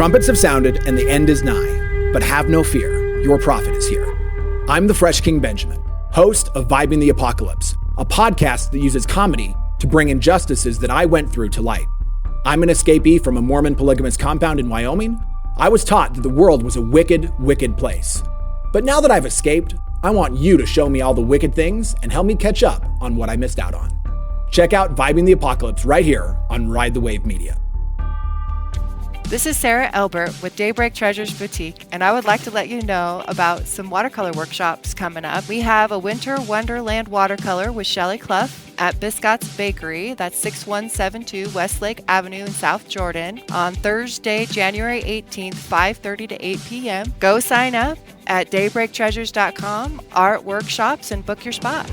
Trumpets have sounded and the end is nigh, but have no fear, your prophet is here. I'm the Fresh King Benjamin, host of Vibing the Apocalypse, a podcast that uses comedy to bring injustices that I went through to light. I'm an escapee from a Mormon polygamous compound in Wyoming. I was taught that the world was a wicked, wicked place. But now that I've escaped, I want you to show me all the wicked things and help me catch up on what I missed out on. Check out Vibing the Apocalypse right here on Ride the Wave Media. This is Sarah Elbert with Daybreak Treasures Boutique, and I would like to let you know about some watercolor workshops coming up. We have a Winter Wonderland watercolor with Shelley Clough at Biscott's Bakery. That's 6172 Westlake Avenue in South Jordan on Thursday, January 18th, 5:30 to 8 p.m. Go sign up at daybreaktreasures.com, art workshops, and book your spot.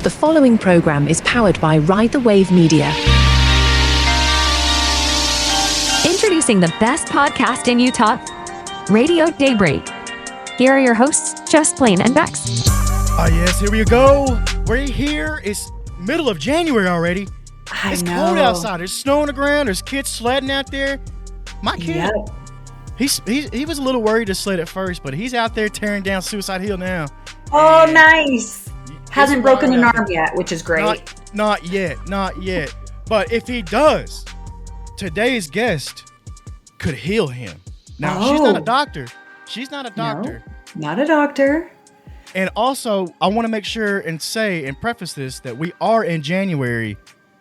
The following program is powered by Ride the Wave Media. Introducing the best podcast in Utah, Radio Daybreak. Here are your hosts, Just Plain and Bex. Yes, here we go. We're here. It's middle of January already. It's cold outside. There's snow on the ground. There's kids sledding out there. My kid, he was a little worried to sled at first, but he's out there tearing down Suicide Hill now. Oh, nice. Hasn't broken an arm yet, which is great. Not yet. But if he does, today's guest could heal him. Now, she's not a doctor. No, not a doctor. And also, I want to make sure and say and preface this that we are in January.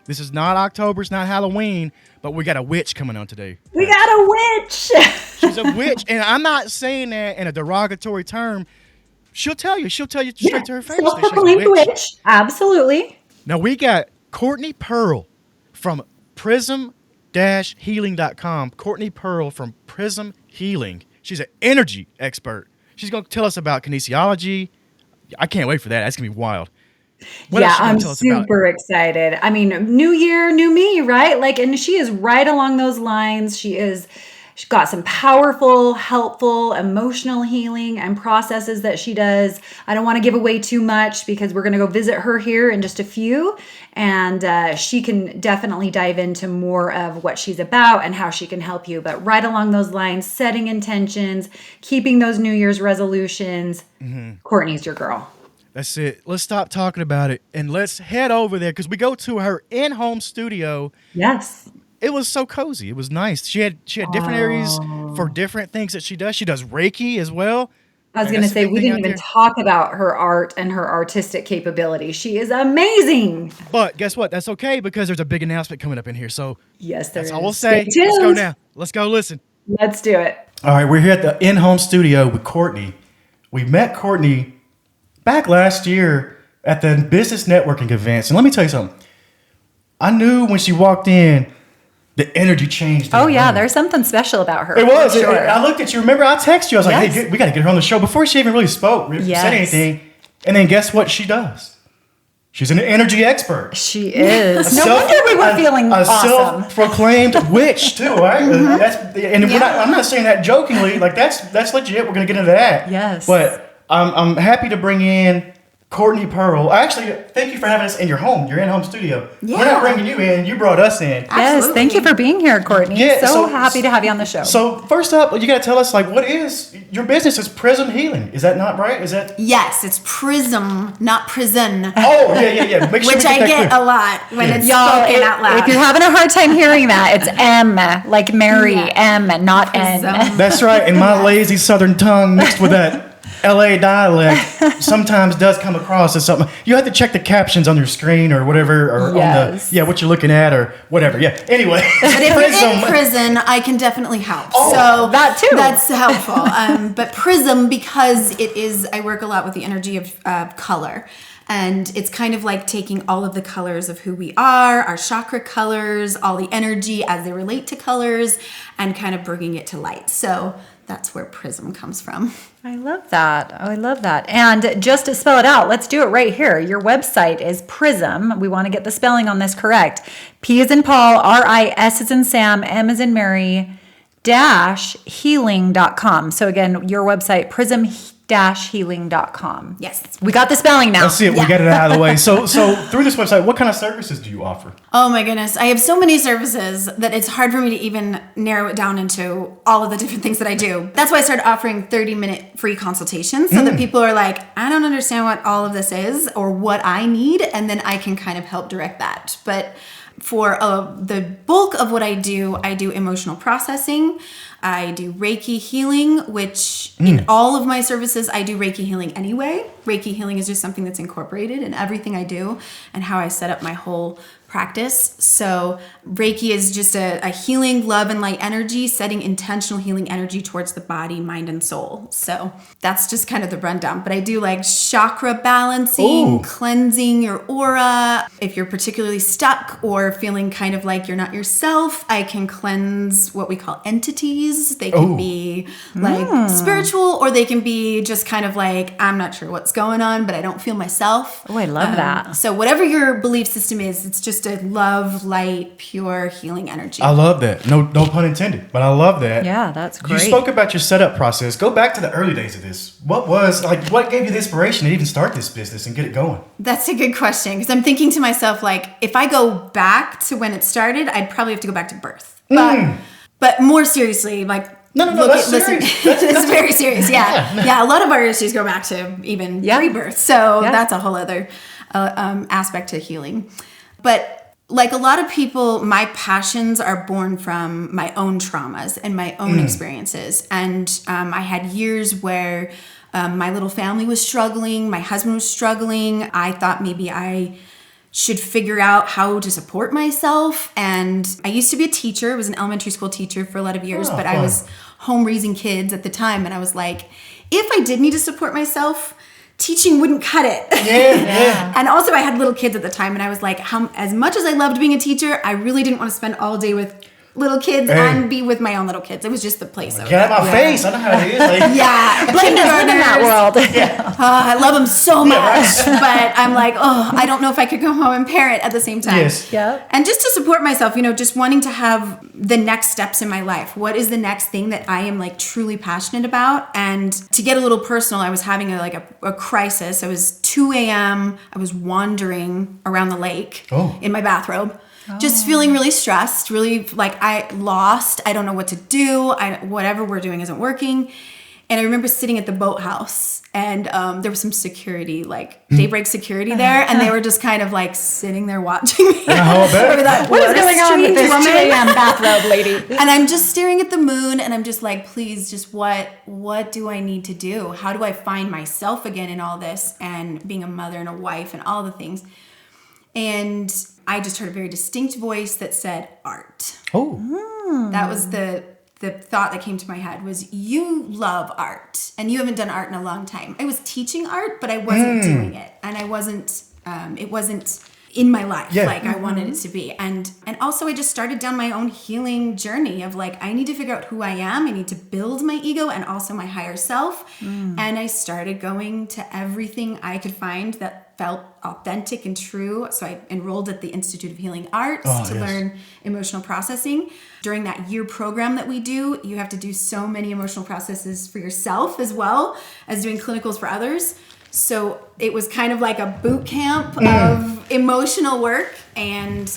This is not October. It's not Halloween. But we got a witch coming on today. We got a witch. She's a witch. And I'm not saying that in a derogatory term. She'll tell you straight to her face. Self-proclaimed witch. Absolutely. Now, we got Courtney Pearl from Prism-Healing.com. Courtney Pearl from Prism Healing. She's an energy expert. She's going to tell us about kinesiology. I can't wait for that. That's going to be wild. I'm super excited. I mean, new year, new me, right? And she is right along those lines. She's got some powerful, helpful, emotional healing and processes that she does. I don't want to give away too much because we're going to go visit her here in just a few. And she can definitely dive into more of what she's about and how she can help you. But right along those lines, setting intentions, keeping those New Year's resolutions. Mm-hmm. Courtney's your girl. That's it. Let's stop talking about it and let's head over there because we go to her in-home studio. Yes. It was so cozy. It was nice. She had different areas for different things that she does. She does Reiki as well. I was going to say, we didn't even talk about her art and her artistic capability. She is amazing. But guess what? That's okay because there's a big announcement coming up in here. So yes, there is. That's all we'll say. Let's go now. Let's go listen. Let's do it. All right, we're here at the in-home studio with Courtney. We met Courtney back last year at the business networking events. And let me tell you something. I knew when she walked in, the energy changed. Oh, yeah. There's something special about her. It was. Sure. I looked at you. Remember, I texted you. I was like, hey, we got to get her on the show. Before she even really spoke, said anything. And then guess what she does? She's an energy expert. She is. No wonder we were feeling awesome. Self-proclaimed witch, too, right? Mm-hmm. I'm not saying that jokingly. That's legit. We're going to get into that. Yes. But I'm happy to bring in Courtney Pearl. Actually, thank you for having us in your home, your in-home studio. Yeah. We're not bringing you in. You brought us in. Yes, thank you for being here, Courtney. Yeah, so happy to have you on the show. So first up, you got to tell us, what is your business? Is Prism Healing. Is that not right? Is that? Yes, it's Prism, not prison. Oh, yeah. Make sure which I get clear. A lot when it's spoken out loud. If you're having a hard time hearing that, it's M, like Mary, M, not Prism. N. That's right. And my lazy southern tongue mixed with that LA dialect sometimes does come across as something. You have to check the captions on your screen or whatever, or on what you're looking at or whatever. Yeah. Anyway, but if you're in prison, I can definitely help. Oh, so that too. That's helpful. But Prism, because I work a lot with the energy of color. And it's kind of like taking all of the colors of who we are, our chakra colors, all the energy as they relate to colors, and kind of bringing it to light. So that's where Prism comes from. I love that. And just to spell it out, let's do it right here. Your website is Prism. We want to get the spelling on this correct. P as in Paul, R-I-S as in Sam, M as in Mary, -healing.com. So again, your website, Prism-Healing.com. Magick-healing.com. Yes. We got the spelling now. That's it. We got it out of the way. So through this website, what kind of services do you offer? Oh my goodness. I have so many services that it's hard for me to even narrow it down into all of the different things that I do. That's why I started offering 30-minute free consultations so that people are like, I don't understand what all of this is or what I need. And then I can kind of help direct that. But for the bulk of what I do emotional processing. I do Reiki healing, which in all of my services, I do Reiki healing anyway. Reiki healing is just something that's incorporated in everything I do and how I set up my whole practice. So Reiki is just a healing, love, and light energy, setting intentional healing energy towards the body, mind, and soul. So that's just kind of the rundown. But I do like chakra balancing, cleansing your aura. If you're particularly stuck or feeling kind of like you're not yourself, I can cleanse what we call entities. They can be like spiritual, or they can be just kind of like, I'm not sure what's going on, but I don't feel myself. Oh, I love that. So whatever your belief system is, it's just a love, light, pure healing energy. I love that. No pun intended, but I love that. Yeah, that's great. You spoke about your setup process. Go back to the early days of this. What gave you the inspiration to even start this business and get it going? That's a good question, because I'm thinking to myself, like, if I go back to when it started, I'd probably have to go back to birth. But more seriously, like, that's serious. It's very serious. Yeah. A lot of our issues go back to even pre-birth. So that's a whole other aspect to healing. But like a lot of people, my passions are born from my own traumas and my own experiences. And I had years where my little family was struggling. My husband was struggling. I thought maybe I should figure out how to support myself. And I used to be a teacher. I was an elementary school teacher for a lot of years, but I was home raising kids at the time. And I was like, if I did need to support myself, teaching wouldn't cut it. Yeah. And also I had little kids at the time, and I was like, as much as I loved being a teacher, I really didn't want to spend all day with little kids and be with my own little kids. It was just the place. Get out of my face. I know how it is. Like, Kindergartners. In that world. I love them so much, but I'm like, I don't know if I could go home and parent at the same time. Yes. Yeah. And just to support myself, just wanting to have the next steps in my life. What is the next thing that I am like truly passionate about? And to get a little personal, I was having a crisis. It was 2 a.m. I was wandering around the lake in my bathrobe. Just feeling really stressed, really like I don't know what to do. Whatever we're doing isn't working. And I remember sitting at the boathouse, and there was some security, like Daybreak security there, and they were just kind of like sitting there watching me. What is going on with this 2 a.m. bathrobe lady? And I'm just staring at the moon, and I'm just like, please, just what do I need to do? How do I find myself again in all this, and being a mother and a wife and all the things? And I just heard a very distinct voice that said art. That was the thought that came to my head was, you love art and you haven't done art in a long time. I was teaching art, but I wasn't doing it. And I wasn't, it wasn't in my life like I wanted it to be. And also I just started down my own healing journey of like, I need to figure out who I am. I need to build my ego and also my higher self. And I started going to everything I could find that felt authentic and true. So I enrolled at the Institute of Healing Arts to learn emotional processing. During that year program that we do, you have to do so many emotional processes for yourself as well as doing clinicals for others. So it was kind of like a boot camp of emotional work. And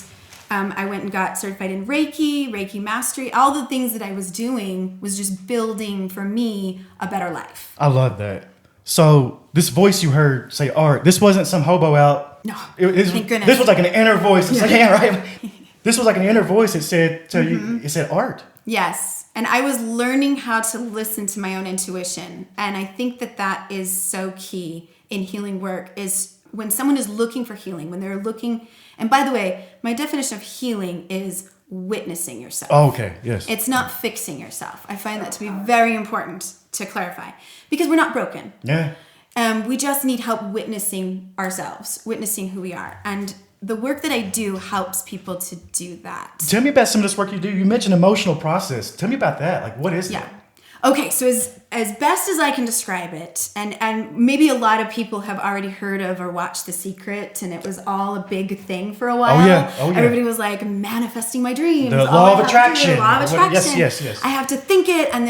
I went and got certified in Reiki mastery. All the things that I was doing was just building for me a better life. I love that. So this voice you heard say art, this wasn't some hobo out. No, thank goodness. This was like an inner voice. It's like, right. This was like an inner voice that said to you, it said art. Yes. And I was learning how to listen to my own intuition. And I think that is so key in healing work, is when someone is looking for healing, when they're looking, and by the way, my definition of healing is witnessing yourself. Oh, okay. Yes. It's not fixing yourself. I find that to be very important to clarify, because we're not broken. Yeah. We just need help witnessing ourselves, witnessing who we are. And the work that I do helps people to do that. Tell me about some of this work you do. You mentioned emotional process. Tell me about that. Like, what is that? Okay, so as best as I can describe it, and maybe a lot of people have already heard of or watched The Secret, and it was all a big thing for a while. Oh yeah. Everybody was like, manifesting my dreams. The law of attraction. Law of attraction. Yes. I have to think it and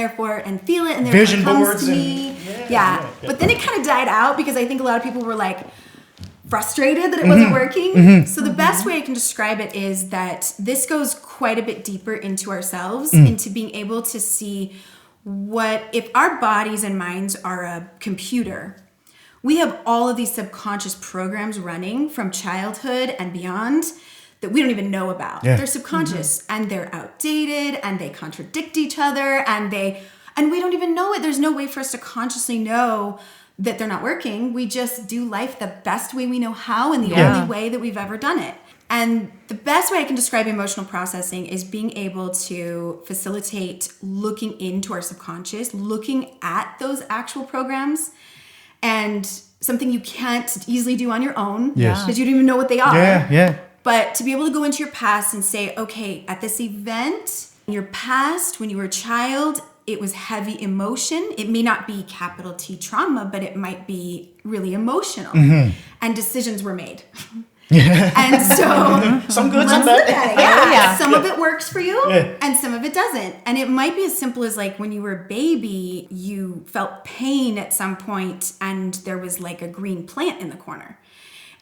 feel it, and therefore vision it comes boards to me. Yeah. But then it kind of died out because I think a lot of people were like frustrated that it wasn't working. So the best way I can describe it is that this goes quite a bit deeper into ourselves, into being able to see what if our bodies and minds are a computer. We have all of these subconscious programs running from childhood and beyond that we don't even know about. They're subconscious and they're outdated and they contradict each other and we don't even know it. There's no way for us to consciously know that they're not working. We just do life the best way we know how and the only way that we've ever done it. And the best way I can describe emotional processing is being able to facilitate looking into our subconscious, looking at those actual programs, and something you can't easily do on your own because you don't even know what they are. But to be able to go into your past and say, okay, at this event, in your past, when you were a child, it was heavy emotion. It may not be capital T trauma, but it might be really emotional. And decisions were made. And so some good, some bad. Some of it works for you and some of it doesn't. And it might be as simple as like when you were a baby, you felt pain at some point and there was like a green plant in the corner.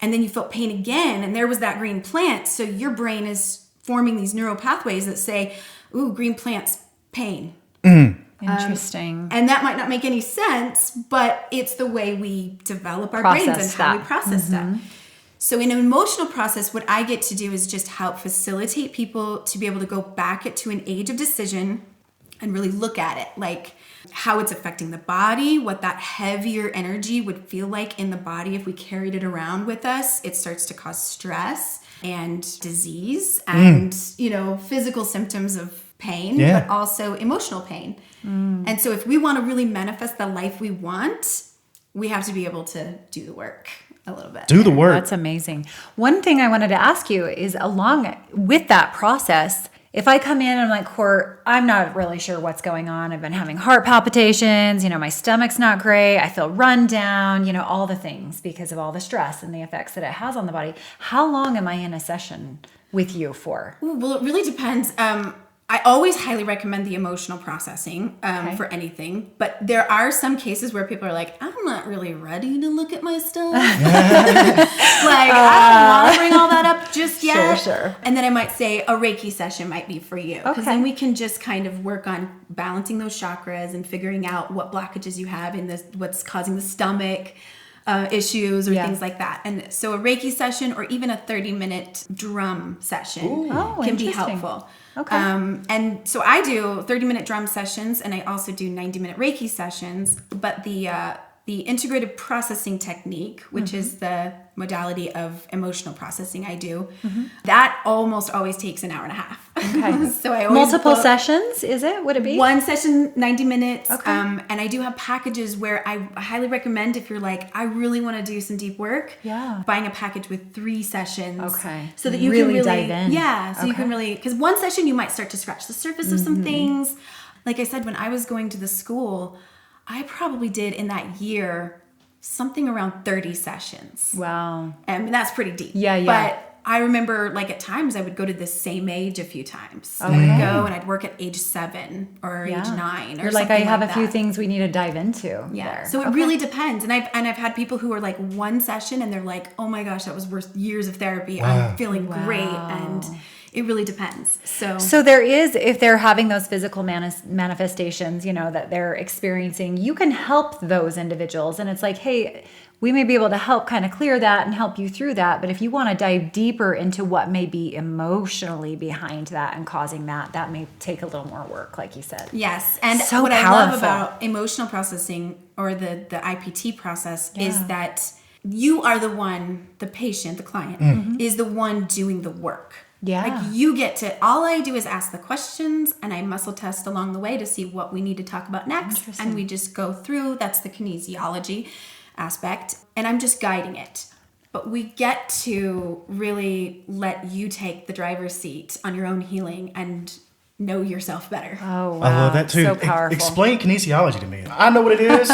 And then you felt pain again and there was that green plant. So your brain is forming these neural pathways that say, ooh, green plant's pain. Interesting. And that might not make any sense, but it's the way we develop our brains and how we process stuff. So in an emotional process, what I get to do is just help facilitate people to be able to go back to an age of decision and really look at it, like how it's affecting the body, what that heavier energy would feel like in the body if we carried it around with us. It starts to cause stress and disease and, physical symptoms of pain, but also emotional pain. And so if we want to really manifest the life we want, we have to be able to do the work a little bit. Do the work. That's amazing. One thing I wanted to ask you is along with that process, if I come in and I'm like, Court, I'm not really sure what's going on. I've been having heart palpitations, my stomach's not great. I feel run down, all the things because of all the stress and the effects that it has on the body. How long am I in a session with you for? Ooh, well, it really depends. I always highly recommend the emotional processing for anything, but there are some cases where people are like, I'm not really ready to look at my stuff. I don't want to bring all that up just yet. Sure. And then I might say a Reiki session might be for you. Because then we can just kind of work on balancing those chakras and figuring out what blockages you have in what's causing the stomach issues or things like that. And so a Reiki session or even a 30-minute drum session can be helpful. Okay. And so I do 30-minute drum sessions and I also do 90-minute Reiki sessions, but the integrated processing technique, which is the modality of emotional processing I do, that almost always takes an hour and a half. Okay. So I always multiple sessions, is it? Would it be? One session, 90 minutes. Okay. And I do have packages where I highly recommend if you're like, I really want to do some deep work, buying a package with 3 sessions. Okay. So that you can really dive in. Yeah. So you can really, because one session you might start to scratch the surface of some things. Like I said, when I was going to the school, I probably did in that year something around 30 sessions. Wow. And that's pretty deep. Yeah. But I remember like at times I would go to the same age a few times. Okay. I'd go and I'd work at age 7 or age 9 or You're something like, I have like a few things we need to dive into. Yeah. There. So it really depends. And I've had people who are like one session and they're like, oh my gosh, that was worth years of therapy. Wow. I'm feeling great. And it really depends. So there is, if they're having those physical manifestations, that they're experiencing, you can help those individuals. And it's like, hey, we may be able to help kind of clear that and help you through that. But if you want to dive deeper into what may be emotionally behind that and causing that may take a little more work, like you said. Yes. And so what powerful. I love about emotional processing or the IPT process is that you are the one, the patient, the client, is the one doing the work. Yeah. Like you get to, all I do is ask the questions and I muscle test along the way to see what we need to talk about next. And we just go through, that's the kinesiology aspect. And I'm just guiding it. But we get to really let you take the driver's seat on your own healing and know yourself better. Oh, wow. I love that too. So powerful. Explain kinesiology to me. I know what it is.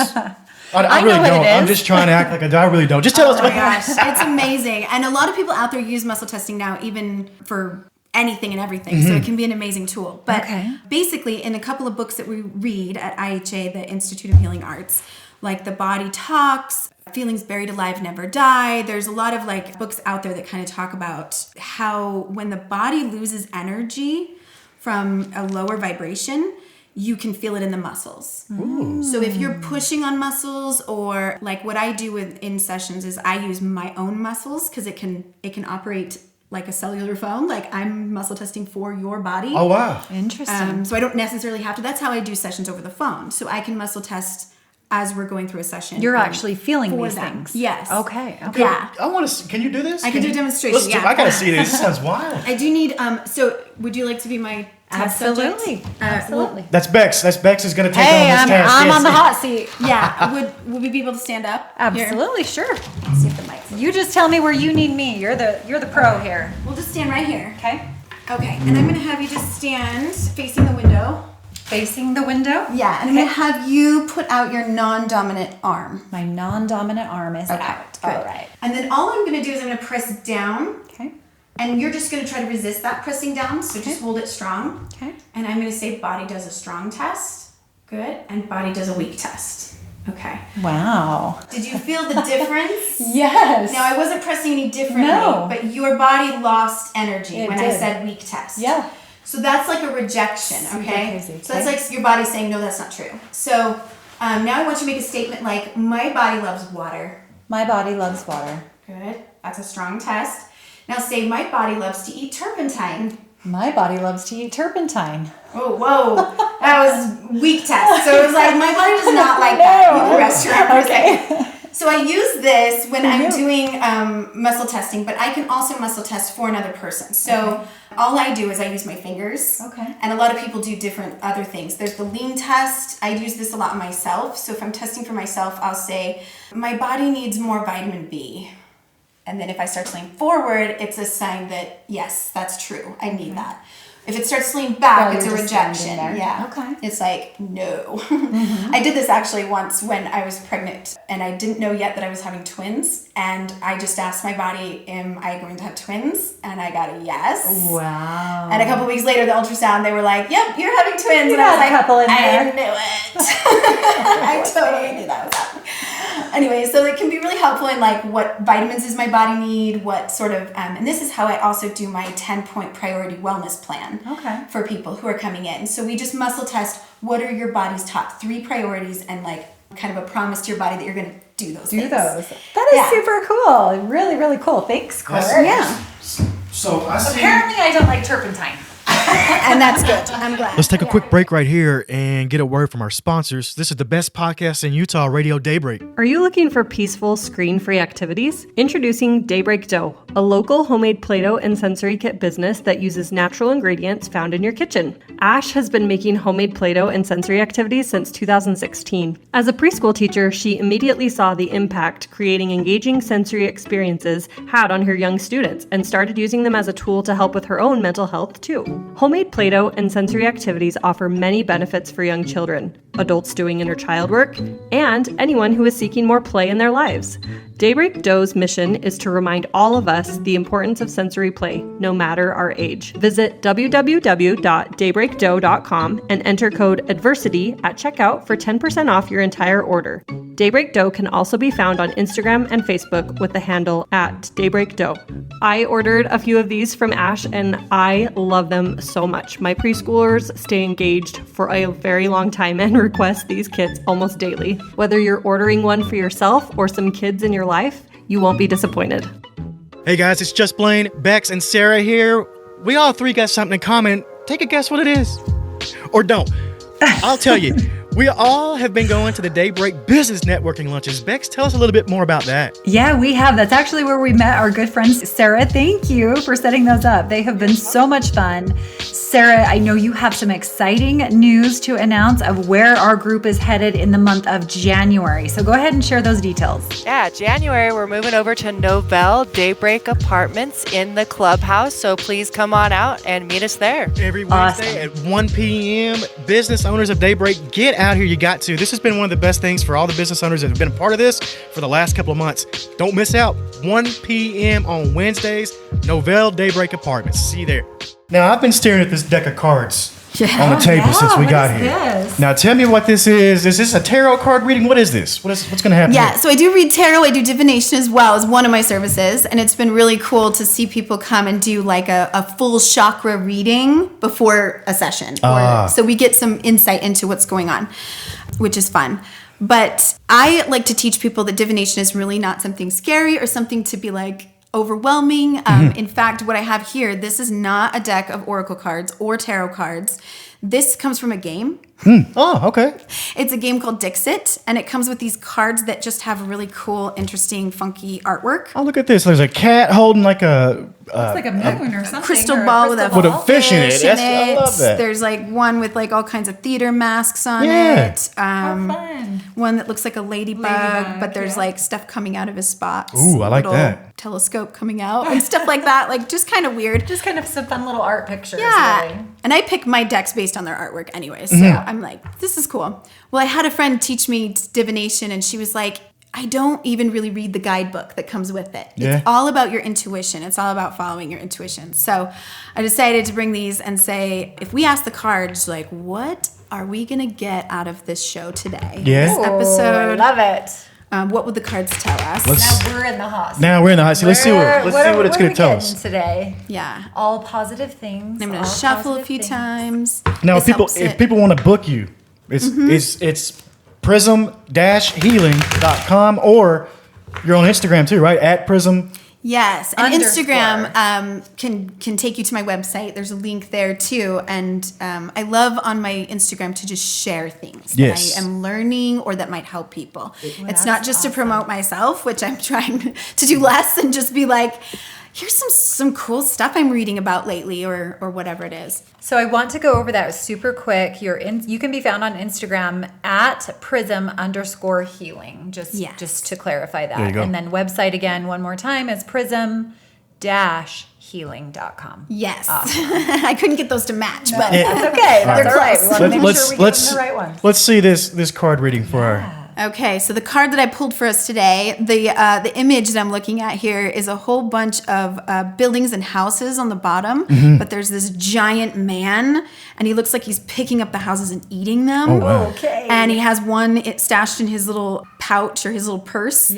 I know really what don't. it is. I'm just trying to act like I really don't. Just tell us. Oh my gosh, it's amazing. And a lot of people out there use muscle testing now, even for anything and everything. So it can be an amazing tool. But basically, in a couple of books that we read at IHA, the Institute of Healing Arts, like The Body Talks, Feelings Buried Alive Never Die. There's a lot of like books out there that kind of talk about how when the body loses energy from a lower vibration, you can feel it in the muscles. Ooh. So if you're pushing on muscles, or like what I do in sessions is I use my own muscles because it can operate like a cellular phone. Like I'm muscle testing for your body. Oh, wow. Interesting. So I don't necessarily have to. That's how I do sessions over the phone. So I can muscle test as we're going through a session. You're actually feeling these them. things. Yes. Okay. Yeah. I want to. Can you do this? I can do a demonstration. I got to see this. This sounds wild. I do need. So would you like to be my test Absolutely. subject? Absolutely. That's Bex. Bex is going to take Hey, on this task. I'm on the hot seat. Yeah. Would we be able to stand up? Absolutely, sure. Let's see if the mic's. You just tell me where you need me. You're the pro here. We'll just stand right here. Okay. Okay. And I'm going to have you just stand facing the window. Facing the window? Yeah. And I'm going to have you put out your non-dominant arm. My non-dominant arm is Okay, out. good. All right. And then all I'm going to do is I'm going to press down. Okay. And you're just going to try to resist that pressing down. So just hold it strong. Okay. And I'm going to say body does a strong test. Good. And body does a weak test. Okay. Wow. Did you feel the difference? Yes. Now, I wasn't pressing any differently, No. but your body lost energy It when I did. said weak test. Yeah. So that's like a rejection, Super okay? crazy, So that's like your body saying, no, that's not true. So now I want you to make a statement like, my body loves water. My body loves water. Good. That's a strong test. Now say, my body loves to eat turpentine. My body loves to eat turpentine. Oh, whoa. That was weak test. So it was like, my body does not like that. You can rest your arm for a second. So I use this when I'm doing muscle testing, but I can also muscle test for another person. So all I do is I use my fingers. Okay. And a lot of people do different other things. There's the lean test. I use this a lot myself. So if I'm testing for myself, I'll say, my body needs more vitamin B. And then if I start to lean forward, it's a sign that, yes, that's true. I need that. If it starts to lean back, it's a rejection. Yeah. Okay. It's like, no. I did this actually once when I was pregnant and I didn't know yet that I was having twins. And I just asked my body, am I going to have twins? And I got a yes. Wow. And a couple weeks later, the ultrasound, they were like, yep, you're having twins. You and I was got a like, couple in there. I knew it. I totally knew that was happening. Anyway, so it can be really helpful in like what vitamins does my body need, what sort of, and this is how I also do my 10-point priority wellness plan for people who are coming in. So we just muscle test what are your body's top 3 priorities and like kind of a promise to your body that you're going to do those things. That is super cool. Really, really cool. Thanks, Court. Yeah. So I see. Apparently I don't like turpentine. And that's good. I'm glad. Let's take a quick break right here and get a word from our sponsors. This is the best podcast in Utah, Radio Daybreak. Are you looking for peaceful, screen-free activities? Introducing Daybreak Dough, a local homemade Play-Doh and sensory kit business that uses natural ingredients found in your kitchen. Ash has been making homemade Play-Doh and sensory activities since 2016. As a preschool teacher, she immediately saw the impact creating engaging sensory experiences had on her young students and started using them as a tool to help with her own mental health too. Homemade Play-Doh and sensory activities offer many benefits for young children, adults doing inner child work, and anyone who is seeking more play in their lives. Daybreak Dough's mission is to remind all of us the importance of sensory play, no matter our age. Visit www.daybreakdough.com and enter code ADVERSITY at checkout for 10% off your entire order. Daybreak Dough can also be found on Instagram and Facebook with the handle @DaybreakDough. I ordered a few of these from Ash and I love them so much. My preschoolers stay engaged for a very long time and request these kits almost daily. Whether you're ordering one for yourself or some kids in your life, you won't be disappointed. Hey guys, it's Just Blaine, Bex, and Sarah here. We all 3 got something in common. Take a guess what it is. Or don't. I'll tell you. We all have been going to the Daybreak Business Networking Lunches. Bex, tell us a little bit more about that. Yeah, we have. That's actually where we met our good friends. Sarah, thank you for setting those up. They have been so much fun. Sarah, I know you have some exciting news to announce of where our group is headed in the month of January. So go ahead and share those details. Yeah, January, we're moving over to Novell Daybreak Apartments in the clubhouse. So please come on out and meet us there. Every Wednesday at 1 p.m., business owners of Daybreak, get out here. You got to. This has been one of the best things for all the business owners that have been a part of this for the last couple of months. Don't miss out. 1 p.m. on Wednesdays, Novell Daybreak Apartments. See you there. Now, I've been staring at this deck of cards on the table since we got here. This? Now tell me what this is. Is this a tarot card reading? What is this? What's going to happen? Yeah, here? so I do read tarot. I do divination as well as one of my services. And it's been really cool to see people come and do like a full chakra reading before a session. So we get some insight into what's going on, which is fun. But I like to teach people that divination is really not something scary or something to be like overwhelming. In fact, what I have here, this is not a deck of oracle cards or tarot cards. This comes from a game. Oh, okay. It's a game called Dixit, and it comes with these cards that just have really cool, interesting, funky artwork. Oh, look at this. There's a cat holding like a... It's like a moon or something. Crystal ball with a fish in it. I love that. There's like one with like all kinds of theater masks on it. How fun. One that looks like a ladybug, but there's like stuff coming out of his spots. Ooh, I like that. Telescope coming out and stuff like that. Like just kind of weird. Just kind of some fun little art pictures. Yeah. Really. And I pick my decks based on their artwork anyway. So I'm like, this is cool. Well, I had a friend teach me divination, and she was like, I don't even really read the guidebook that comes with it. Yeah. It's all about your intuition. It's all about following your intuition. So I decided to bring these and say, if we ask the cards, like, what are we going to get out of this show today? Yeah. This episode. I love it. What would the cards tell us? Now we're in the hospital. Now we're in the hot seat. Let's see what it's going to tell us today. Yeah. All positive things. I'm going to shuffle a few times. Now, This helps if people want to book you, it's prism-healing.com, or you're on Instagram too, right? At Prism. Yes, and Underscore. Instagram can take you to my website. There's a link there too, and I love on my Instagram to just share things Yes. that I am learning or that might help people. It's not just to promote myself, which I'm trying to do less, and just be like, here's some cool stuff I'm reading about lately, or whatever it is. So I want to go over that super quick. You can be found on Instagram at prism_healing. Just to clarify that. There you go. And then website again one more time is prism-healing.com. Yes, I couldn't get those to match, but That's okay. That's all right. We want to make sure we get them the right ones. Let's see this card reading for our... Okay, so the card that I pulled for us today, the image that I'm looking at here is a whole bunch of buildings and houses on the bottom, but there's this giant man, and he looks like he's picking up the houses and eating them. Oh, wow. Okay. And he has one stashed in his little pouch or his little purse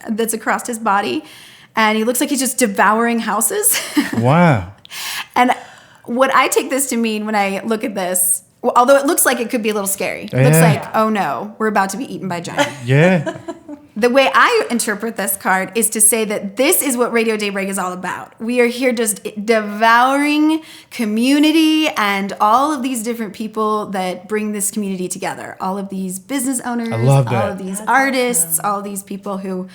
that's across his body, and he looks like he's just devouring houses. Wow. And what I take this to mean when I look at this, although it looks like it could be a little scary. It looks like, oh no, we're about to be eaten by giants. Yeah. The way I interpret this card is to say that this is what Radio Daybreak is all about. We are here just devouring community and all of these different people that bring this community together. All of these business owners, I love that. all of these artists, all these people who...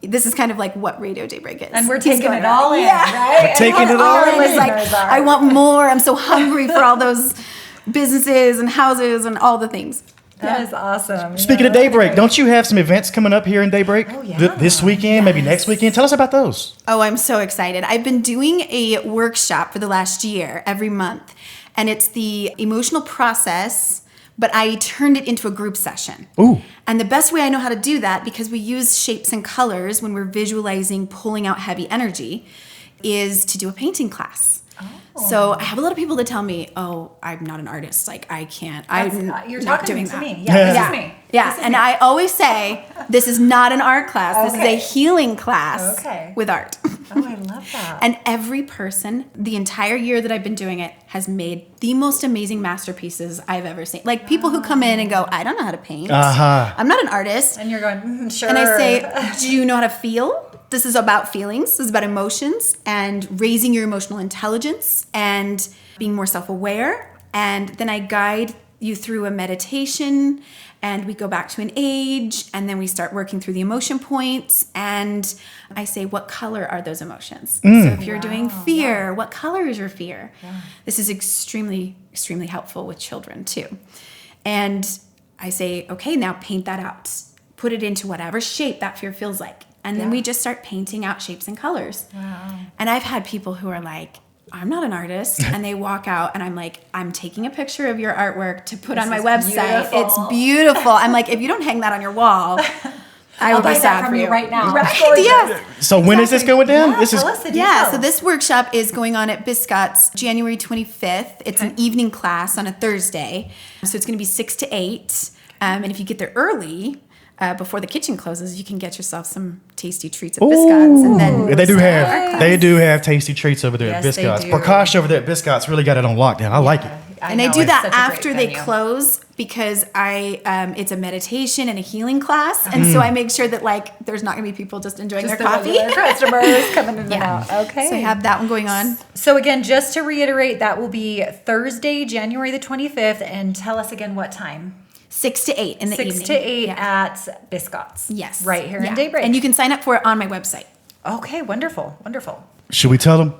This is kind of like what Radio Daybreak is. And we're taking it all in, right? We're taking it all in. It's like, I want more. I'm so hungry for all those businesses and houses and all the things. That is awesome. Speaking of Daybreak, don't you have some events coming up here in Daybreak? Oh, yeah. This weekend, maybe next weekend? Tell us about those. Oh, I'm so excited. I've been doing a workshop for the last year, every month. And it's the emotional process, but I turned it into a group session. Ooh. And the best way I know how to do that, because we use shapes and colors when we're visualizing pulling out heavy energy, is to do a painting class. So I have a lot of people that tell me, "Oh, I'm not an artist. Like I can't. You're not talking doing to that." me. Yeah, this is me. Yeah, and I always say, "This is not an art class. This is a healing class with art." Oh, I love that. And every person, the entire year that I've been doing it, has made the most amazing masterpieces I've ever seen. Like people who come in and go, "I don't know how to paint. I'm not an artist." And you're going, sure. And I say, "Do you know how to feel?" This is about feelings. This is about emotions and raising your emotional intelligence and being more self-aware. And then I guide you through a meditation, and we go back to an age, and then we start working through the emotion points. And I say, what color are those emotions? So if you're doing fear, what color is your fear? This is extremely, extremely helpful with children too. And I say, okay, now paint that out. Put it into whatever shape that fear feels like. And then we just start painting out shapes and colors. Wow. And I've had people who are like, I'm not an artist. And they walk out and I'm like, I'm taking a picture of your artwork to put on my website. Beautiful. It's beautiful. I'm like, if you don't hang that on your wall, I will be sad from for you you right now. Right. Gorgeous. Yeah. So when is this going down? Yeah, tell us the Yeah, details. so this workshop is going on at Biscott's January 25th. It's an evening class on a Thursday. So it's going to be 6 to 8. And if you get there early, before the kitchen closes, you can get yourself some tasty treats at Biscott's. And then They do have tasty treats over there at Yes, they Biscott's. do. Prakash over there at Biscott's really got it on lockdown. I like it. And they do that after they close because it's a meditation and a healing class. And so I make sure that there's not going to be people just enjoying their coffee. Customers coming in and out. Okay. So I have that one going on. So again, just to reiterate, that will be Thursday, January the 25th. And tell us again what time. 6 to 8 in the evening. 6 to 8 at Biscott's. Yes. Right here in Daybreak. And you can sign up for it on my website. Okay, wonderful. Wonderful. Should we tell them?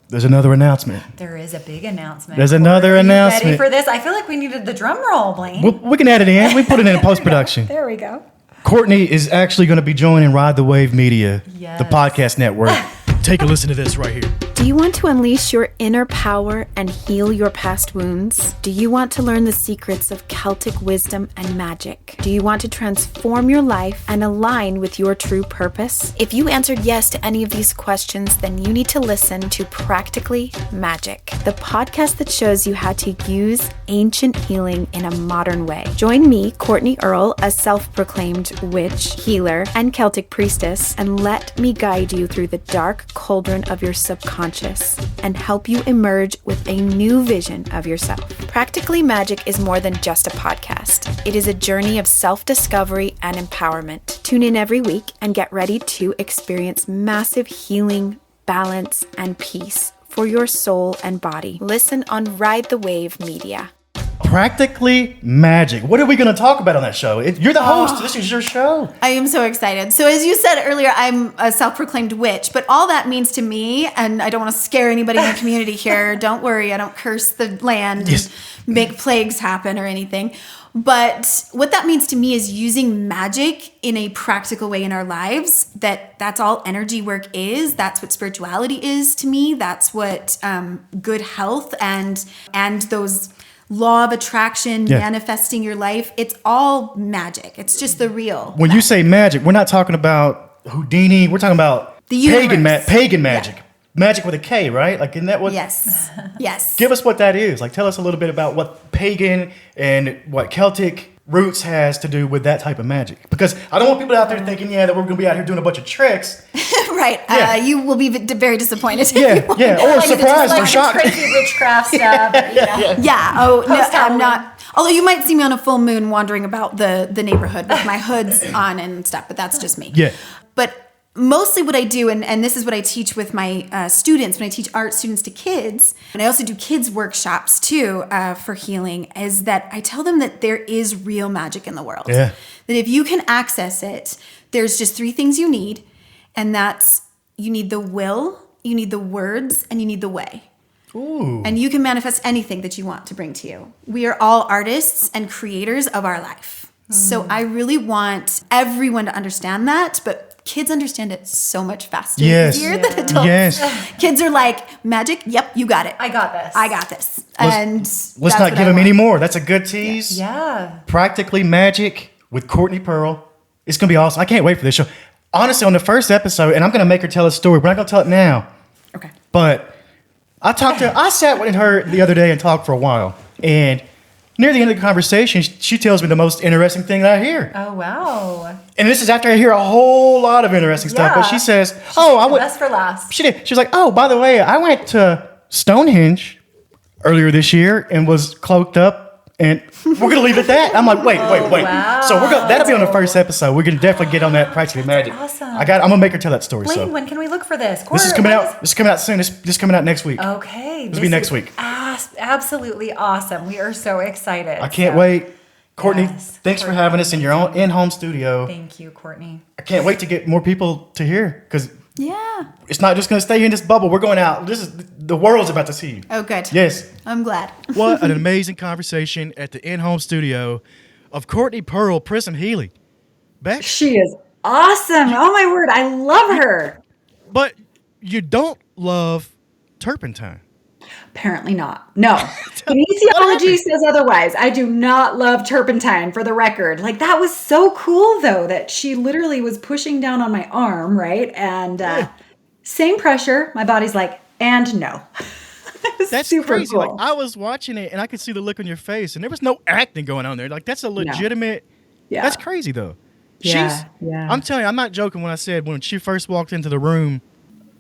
There's another announcement. There is a big announcement. There's another Are you announcement. ready for this? I feel like we needed the drum roll, Blaine. We can add it in. We put it in post-production. There we go. Courtney is actually going to be joining Ride the Wave Media, the podcast network. Take a listen to this right here. Do you want to unleash your inner power and heal your past wounds? Do you want to learn the secrets of Celtic wisdom and magic? Do you want to transform your life and align with your true purpose? If you answered yes to any of these questions, then you need to listen to Practically Magic, the podcast that shows you how to use ancient healing in a modern way. Join me, Courtney Earle, a self-proclaimed witch, healer, and Celtic priestess, and let me guide you through the dark cauldron of your subconscious and help you emerge with a new vision of yourself. Practically Magic is more than just a podcast. It is a journey of self-discovery and empowerment. Tune in every week and get ready to experience massive healing, balance, and peace for your soul and body. Listen on Ride the Wave Media. Practically Magic. What are we going to talk about on that show? You're the host. This is your show. I am so excited. So as you said earlier, I'm a self-proclaimed witch, but all that means to me, and I don't want to scare anybody in the community here, don't worry, I don't curse the land and make plagues happen or anything. But what that means to me is using magic in a practical way in our lives. That's all energy work is. That's what spirituality is to me. That's what good health and those law of attraction, manifesting your life. It's all magic. It's just the real. When you say magic, we're not talking about Houdini. We're talking about the pagan magic. Yeah. Magic with a K, right? Isn't that what? Yes. Yes. Give us what that is. Tell us a little bit about what pagan and what Celtic roots has to do with that type of magic. Because I don't want people out there thinking, that we're going to be out here doing a bunch of tricks. Right. Yeah. You will be very disappointed. Or surprised or shocked. Crazy witchcraft stuff. Yeah. Oh, no, I'm not. Although you might see me on a full moon wandering about the neighborhood with my hoods on and stuff, but that's just me. Yeah. But mostly what I do, and this is what I teach with my students when I teach art students to kids, and I also do kids workshops too for healing, is that I tell them that there is real magic in the world. Yeah. That if you can access it, there's just 3 things you need, and that's you need the will, you need the words, and you need the way. Ooh. And you can manifest anything that you want to bring to you. We are all artists and creators of our life. So I really want everyone to understand that, but kids understand it so much faster and easier than adults. Yes. Kids are like, magic, yep, you got it. I got this. Let's not give them any more. That's a good tease. Yeah. Practically Magic with Courtney Pearl. It's going to be awesome. I can't wait for this show. Honestly, on the first episode, and I'm going to make her tell a story. We're not going to tell it now. Okay. But I sat with her the other day and talked for a while. And near the end of the conversation, she tells me the most interesting thing that I hear. Oh, wow. And this is after I hear a whole lot of interesting stuff. But she says, best for last. She did. She was like, oh, by the way, I went to Stonehenge earlier this year and was cloaked up. And we're going to leave it at that. I'm like, wait. Wow. So that'll be on the first episode. We're going to definitely get on that Practically Magic. Awesome. I'm going to make her tell that story. Blaine, when can we look for this? This is coming out. This is coming out soon. This is coming out next week. Okay. This will be next week. Absolutely awesome. We are so excited. I can't wait. Courtney, thanks for having us in your own in-home studio. Thank you, Courtney. I can't wait to get more people to hear because it's not just going to stay in this bubble. We're going out. The world's about to see you. Oh, good. Yes. I'm glad. What an amazing conversation at the in-home studio of Courtney Pearl, Prism Healing. Beck? She is awesome. Oh, my word. I love her. But you don't love turpentine. Apparently not. No. Kinesiology says otherwise. I do not love turpentine, for the record. Like, that was so cool, though, that she literally was pushing down on my arm, right? And same pressure. My body's like, and no. That's super crazy. Cool. Like, I was watching it, and I could see the look on your face, and there was no acting going on there. Like, that's a legitimate... Yeah. That's crazy, though. Yeah. I'm telling you, I'm not joking when I said when she first walked into the room,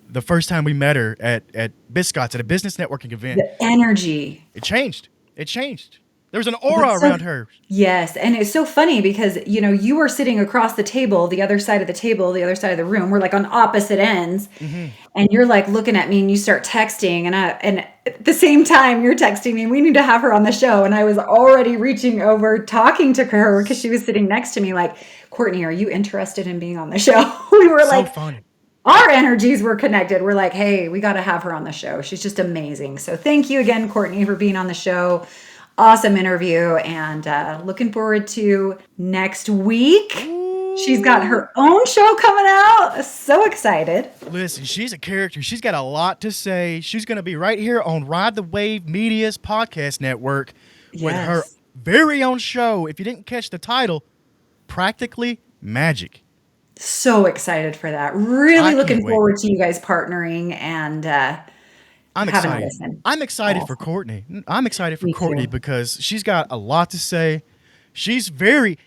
the first time we met her at Biscott's at a business networking event. The energy. It changed. There was an aura around her. Yes. And it's so funny because, you were sitting across the table, the other side of the table, the other side of the room. We're like on opposite ends. Mm-hmm. And you're like looking at me and you start texting. And at the same time you're texting me, we need to have her on the show. And I was already reaching over, talking to her because she was sitting next to me like, Courtney, are you interested in being on the show? We were so funny. Our energies were connected. We're like, hey, we got to have her on the show. She's just amazing. So thank you again, Courtney, for being on the show. Awesome interview, and looking forward to next week. Ooh. She's got her own show coming out. So excited. Listen, she's a character. She's got a lot to say. She's going to be right here on Ride the Wave Media's podcast network with her very own show. If you didn't catch the title, Practically Magick. So excited for that. Really looking forward to you guys partnering and I'm excited. I'm excited for Courtney. I'm excited for Courtney because she's got a lot to say. She's very,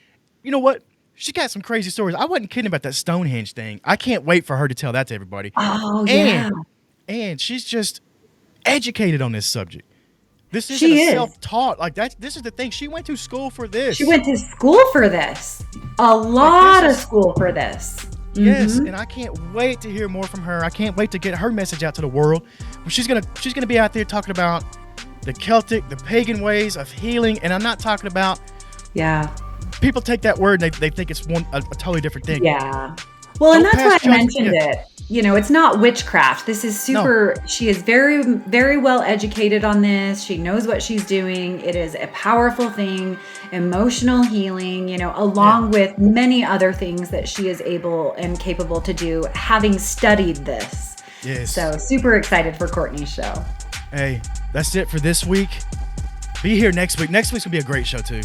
you know what? She got some crazy stories. I wasn't kidding about that Stonehenge thing. I can't wait for her to tell that to everybody. Oh, yeah. And she's just educated on this subject. This isn't a self-taught. Like, this is the thing. She went to school for this. She went to school for this. A lot of school for this. Yes, and I can't wait to hear more from her. I can't wait to get her message out to the world. She's gonna be out there talking about the Celtic, the pagan ways of healing, and I'm not talking about. Yeah. People take that word and they think it's a totally different thing. Yeah. Well, and that's why I mentioned it. It's not witchcraft. This is super. No. She is very, very well educated on this. She knows what she's doing. It is a powerful thing, emotional healing, along with many other things that she is able and capable to do, having studied this. Yes. So super excited for Courtney's show. Hey, that's it for this week. Be here next week. Next week's gonna be a great show too.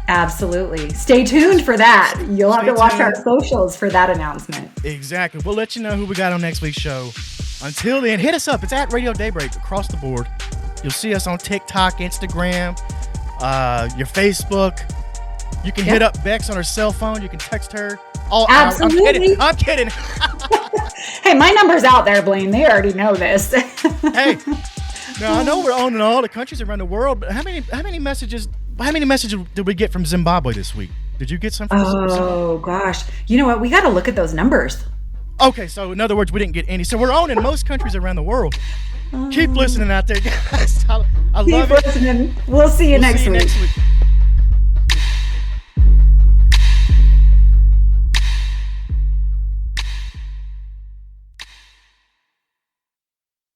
Absolutely. Stay tuned for that. You'll have to watch our socials for that announcement. Exactly. We'll let you know who we got on next week's show. Until then, hit us up. It's at Radio Daybreak across the board. You'll see us on TikTok, Instagram, your Facebook. You can hit up Bex on her cell phone. You can text her. Absolutely. I'm kidding. Hey, my number's out there, Blaine. They already know this. Hey. Now, I know we're owning all the countries around the world, but how many messages did we get from Zimbabwe this week? Did you get some from Zimbabwe? Oh, gosh. You know what? We got to look at those numbers. Okay, so in other words, we didn't get any. So we're owning most countries around the world. Keep listening out there, guys. I love it. Keep listening. We'll see you next week.